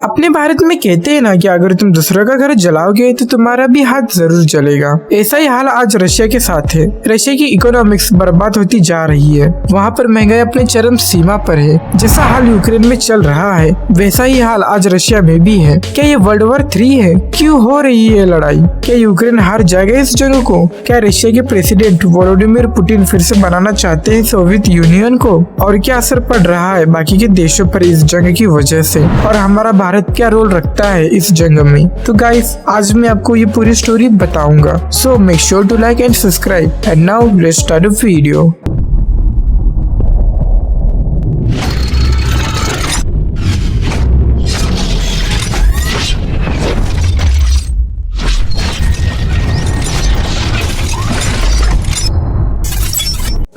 अपने भारत में कहते हैं ना कि अगर तुम दूसरों का घर जलाओगे तो तुम्हारा भी हाथ जरूर जलेगा। ऐसा ही हाल आज रशिया के साथ है। रशिया की इकोनॉमिक्स बर्बाद होती जा रही है। वहाँ पर महंगाई अपने चरम सीमा पर है। जैसा हाल यूक्रेन में चल रहा है वैसा ही हाल आज रशिया में भी है। क्या ये वर्ल्ड वॉर 3 है? क्यों हो रही है लड़ाई? क्या यूक्रेन हार जाएगा इस जंग को? क्या रशिया के प्रेसिडेंट व्लादिमीर पुतिन फिर से बनाना चाहते हैं सोवियत यूनियन को? और क्या असर पड़ रहा है बाकी के देशों पर इस जंग की वजह से? और हमारा भारत क्या रोल रखता है इस जंग में? तो गाइस आज मैं आपको ये पूरी स्टोरी बताऊंगा। So make sure to like and subscribe and now let's start the video.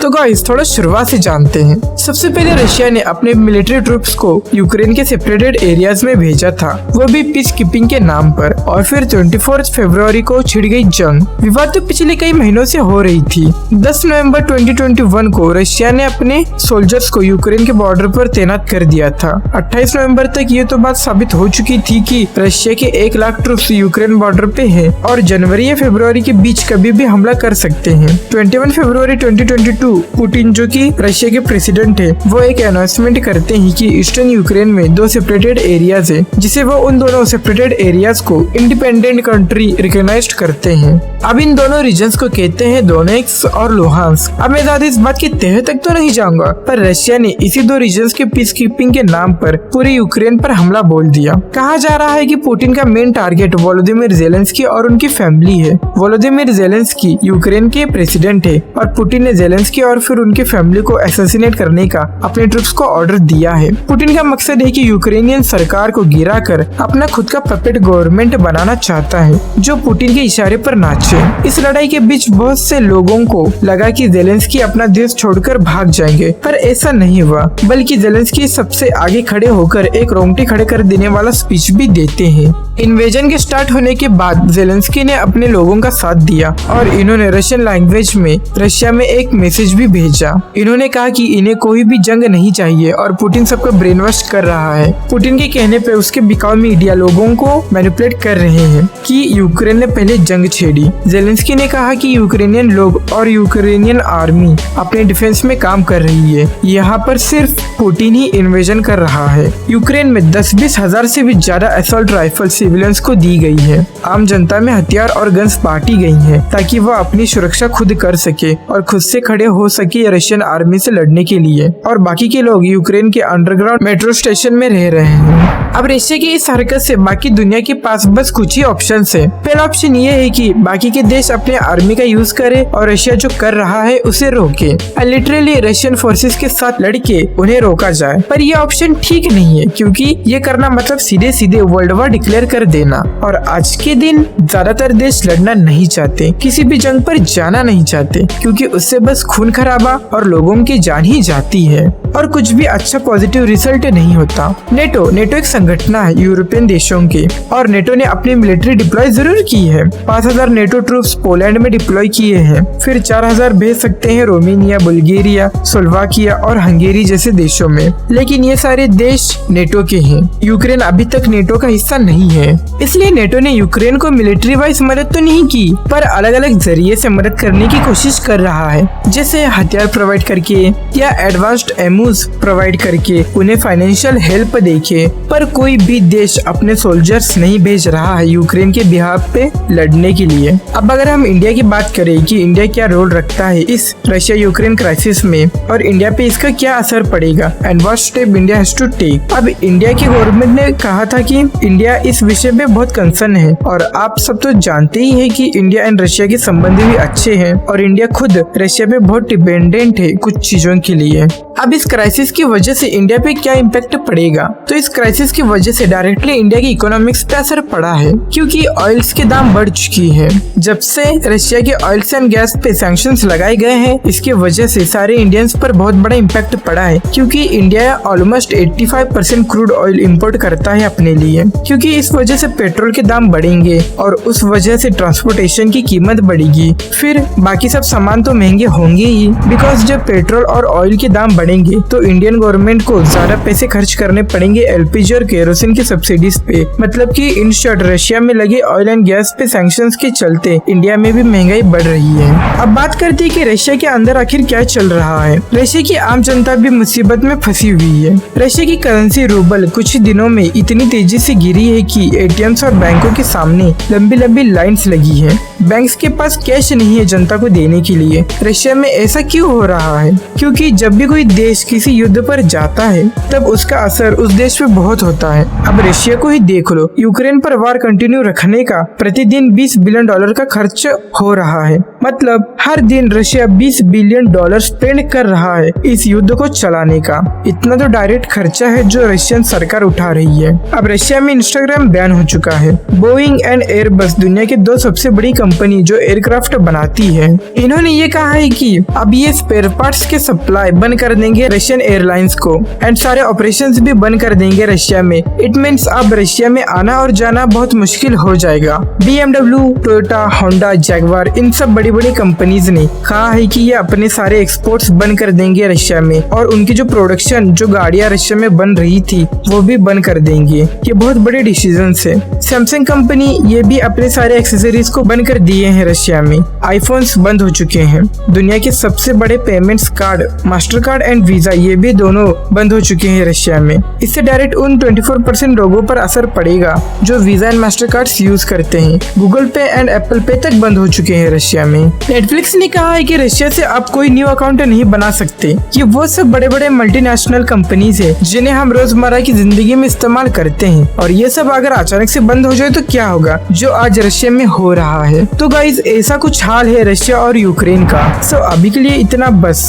तो गाइस थोड़ा शुरुआत से जानते हैं। सबसे पहले रशिया ने अपने मिलिट्री ट्रूप्स को यूक्रेन के सेपरेटेड एरियाज में भेजा था, वो भी पीस कीपिंग के नाम पर। और फिर 24 फरवरी को छिड़ गई जंग। विवाद तो पिछले कई महीनों से हो रही थी। 10 नवंबर 2021 को रशिया ने अपने सोल्जर्स को यूक्रेन के बॉर्डर पर तैनात कर दिया था। 28 नवंबर तक ये तो बात साबित हो चुकी थी कि रशिया के 1 लाख ट्रूप्स यूक्रेन बॉर्डर पे है और जनवरी या फरवरी के बीच कभी भी हमला कर सकते हैं। 21 फरवरी 2022 पुतिन जो कि रशिया के प्रेसिडेंट है, वो एक अनाउंसमेंट करते हैं कि ईस्टर्न यूक्रेन में 2 सेपरेटेड एरियाज है, जिसे वो उन दोनों सेपरेटेड एरियाज को इंडिपेंडेंट कंट्री रिकॉग्नाइज्ड करते हैं। अब इन दोनों रीजन्स को कहते हैं डोनेट्स्क और लुहांस्क। अब मैं ज्यादा इस बात की तह तक तो नहीं जाऊंगा, पर रशिया ने इसी 2 रीजन्स के पीस कीपिंग के नाम पर पूरे यूक्रेन पर हमला बोल दिया। कहा जा रहा है कि पुतिन का मेन टारगेट वोलोदिमीर जेलेंस्की और उनकी फैमिली है। वोलोदिमीर जेलेंस्की यूक्रेन के प्रेसिडेंट है और पुतिन ने जेलेंस्की और फिर उनकी फैमिली को असैसिनेट करने का अपने ट्रूप्स को ऑर्डर दिया है। पुतिन का मकसद है कि यूक्रेनियन सरकार को गिराकर अपना खुद का पपेट गवर्नमेंट बनाना चाहता है, जो पुतिन के इशारे पर नाचे। इस लड़ाई के बीच बहुत से लोगों को लगा कि जेलेंस्की अपना देश छोड़कर भाग जाएंगे, पर ऐसा नहीं हुआ, बल्कि जेलेंस्की सबसे आगे खड़े होकर एक रोंगटे खड़े कर देने वाला स्पीच भी देते हैं। इन्वेजन के स्टार्ट होने के बाद जेलेंस्की ने अपने लोगों का साथ दिया और इन्होंने रशियन लैंग्वेज में रशिया में एक मैसेज भी भेजा। इन्होंने कहा कि इन्हें कोई भी जंग नहीं चाहिए और पुतिन सबको ब्रेन वॉश कर रहा है। पुतिन के कहने पे उसके बिकाऊ मीडिया लोगों को मैनिपुलेट कर रहे हैं कि यूक्रेन ने पहले जंग छेड़ी। जेलेंस्की ने कहा कि यूक्रेनियन लोग और यूक्रेनियन आर्मी अपने डिफेंस में काम कर रही है, यहाँ पर सिर्फ पुतिन ही इन्वेजन कर रहा है। यूक्रेन में 10-20 हजार से भी ज्यादा असॉल्ट राइफल सिविलियंस को दी गई है। आम जनता में हथियार और गन्स बांटी गई है ताकि वह अपनी सुरक्षा खुद कर सके और खुद से खड़े हो सके रशियन आर्मी से लड़ने के लिए। और बाकी के लोग यूक्रेन के अंडरग्राउंड मेट्रो स्टेशन में रह रहे हैं। अब रशिया की इस हरकत से बाकी दुनिया के पास बस कुछ ही ऑप्शन है। पहला ऑप्शन ये है कि बाकी के देश अपने आर्मी का यूज करे और रशिया जो कर रहा है उसे रोके, लिटरली रशियन फोर्सेस के साथ लड़के उन्हें रोका जाए। पर यह ऑप्शन ठीक नहीं है, क्योंकि ये करना मतलब सीधे सीधे वर्ल्ड वॉर डिक्लेयर कर देना। और आज के दिन ज्यादातर देश लड़ना नहीं चाहते, किसी भी जंग पर जाना नहीं चाहते, क्योंकि उससे बस खून खराबा और लोगों की जान ही जाती है और कुछ भी अच्छा पॉजिटिव रिजल्ट नहीं होता। नेटो एक संगठन है यूरोपियन देशों के, और नेटो ने अपनी मिलिट्री डिप्लॉय जरूर की है। 5000 नेटो ट्रूप्स पोलैंड में डिप्लॉय किए हैं, फिर 4000 भेज सकते हैं रोमानिया, बुल्गारिया, स्लोवाकिया और हंगेरी जैसे देशों में। लेकिन ये सारे देश नेटो के हैं। यूक्रेन अभी तक नेटो का हिस्सा नहीं है, इसलिए नेटो ने यूक्रेन को मिलिट्री वाइज मदद तो नहीं की, पर अलग अलग जरिए से मदद करने की कोशिश कर रहा है, जैसे हथियार प्रोवाइड करके या एडवांस्ड एमूज प्रोवाइड करके उन्हें फाइनेंशियल हेल्प देके। पर कोई भी देश अपने सोल्जर्स नहीं भेज रहा है यूक्रेन के बिहाफ पे लड़ने के लिए। अब अगर हम इंडिया की बात करें कि इंडिया क्या रोल रखता है इस रशिया यूक्रेन क्राइसिस में और इंडिया पे इसका क्या असर पड़ेगा and what step India has to take. अब इंडिया की गवर्नमेंट ने कहा था कि इंडिया इस विषय में बहुत कंसर्न है, और आप सब तो जानते ही है कि इंडिया एंड रशिया के संबंध भी अच्छे हैं और इंडिया खुद रशिया पे बहुत डिपेंडेंट है कुछ चीजों के लिए। अब इस क्राइसिस की वजह से इंडिया पे क्या इम्पैक्ट पड़ेगा? तो इस क्राइसिस की वजह से डायरेक्टली इंडिया की इकोनॉमिक्स पे असर पड़ा है, क्योंकि ऑयल्स के दाम बढ़ चुकी है। जब से रशिया के ऑयल्स एंड गैस पे सैंक्शंस लगाए गए हैं, इसकी वजह से सारे इंडियंस पर बहुत बड़ा इम्पैक्ट पड़ा है, क्योंकि India almost 85% crude oil import करता है अपने लिए। क्योंकि इस वजह से पेट्रोल के दाम बढ़ेंगे और उस वजह से ट्रांसपोर्टेशन की कीमत बढ़ेगी, फिर बाकी सब सामान तो महंगे होंगे ही, बिकॉज जब पेट्रोल और ऑयल के दाम बढ़ेंगे बढ़ेंगे तो इंडियन गवर्नमेंट को ज्यादा पैसे खर्च करने पड़ेंगे एलपीजी और केरोसिन की सब्सिडीज पे। मतलब कि इन शॉर्ट रशिया में लगे ऑयल एंड गैस पे सैंक्शंस के चलते इंडिया में भी महंगाई बढ़ रही है। अब बात करते हैं कि रशिया के अंदर आखिर क्या चल रहा है। रशिया की आम जनता भी मुसीबत में फंसी हुई है। रशिया की करेंसी रूबल कुछ दिनों में इतनी तेजी से गिरी है कि एटीएम्स और बैंकों के सामने लंबी लंबी लाइंस लगी है। बैंक्स के पास कैश नहीं है जनता को देने के लिए। रशिया में ऐसा क्यों हो रहा है? क्योंकि जब भी कोई देश किसी युद्ध पर जाता है तब उसका असर उस देश पे बहुत होता है। अब रशिया को ही देख लो, यूक्रेन पर वार कंटिन्यू रखने का प्रतिदिन $20 बिलियन का खर्च हो रहा है। मतलब हर दिन रशिया $20 बिलियन स्पेंड कर रहा है इस युद्ध को चलाने का। इतना तो डायरेक्ट खर्चा है जो रशियन सरकार उठा रही है। अब रशिया में इंस्टाग्राम बैन हो चुका है। बोइंग एंड एयरबस दुनिया की 2 सबसे बड़ी कंपनी जो एयरक्राफ्ट बनाती है, इन्होंने ये कहा है कि अब ये स्पेयर पार्ट्स के सप्लाई बंद कर देंगे रशियन एयरलाइंस को एंड सारे ऑपरेशंस भी बंद कर देंगे रशिया में। इट मीन्स अब रशिया में आना और जाना बहुत मुश्किल हो जाएगा। BMW, टोयोटा, होंडा, जैगवार इन सब बड़ी बड़ी कंपनीज ने कहा है कि ये अपने सारे एक्सपोर्ट्स बंद कर देंगे रशिया में और उनकी जो प्रोडक्शन जो गाड़ियां रशिया में बन रही थी वो भी बंद कर देंगे। ये बहुत बड़े डिसीजन है। सैमसंग कंपनी ये भी अपने सारे एक्सेसरीज को बंद कर दिए हैं रशिया में। आईफोन्स बंद हो चुके हैं। दुनिया के सबसे बड़े payments card master card and visa ये भी दोनों बंद हो चुके हैं रशिया में। इससे डायरेक्ट उन 24% लोगों पर असर पड़ेगा जो visa and master cards use करते हैं। गूगल पे एंड एप्पल पे तक बंद हो चुके हैं रशिया में। नेटफ्लिक्स ने कहा है कि रशिया से आप कोई न्यू अकाउंट नहीं बना सकते। ये वो सब बड़े बड़े मल्टीनेशनल कंपनीज है जिन्हें हम रोजमर्रा की जिंदगी में इस्तेमाल करते हैं और ये सब अगर अचानक से बंद हो जाए तो क्या होगा, जो आज रशिया में हो रहा है। तो गाइज ऐसा कुछ हाल है रशिया और यूक्रेन का। सो अभी के लिए इतना बस।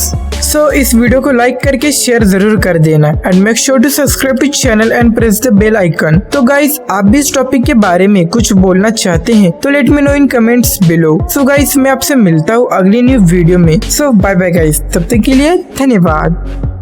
सो इस वीडियो को लाइक करके शेयर जरूर कर देना and make sure to subscribe to channel and press the bell icon. तो गाइज आप भी इस टॉपिक के बारे में कुछ बोलना चाहते हैं तो लेट मी नो इन कमेंट्स बिलो। सो गाइज मैं आपसे मिलता हूँ अगली न्यू वीडियो में। सो बाय बाय गाइज, तब तक के लिए धन्यवाद।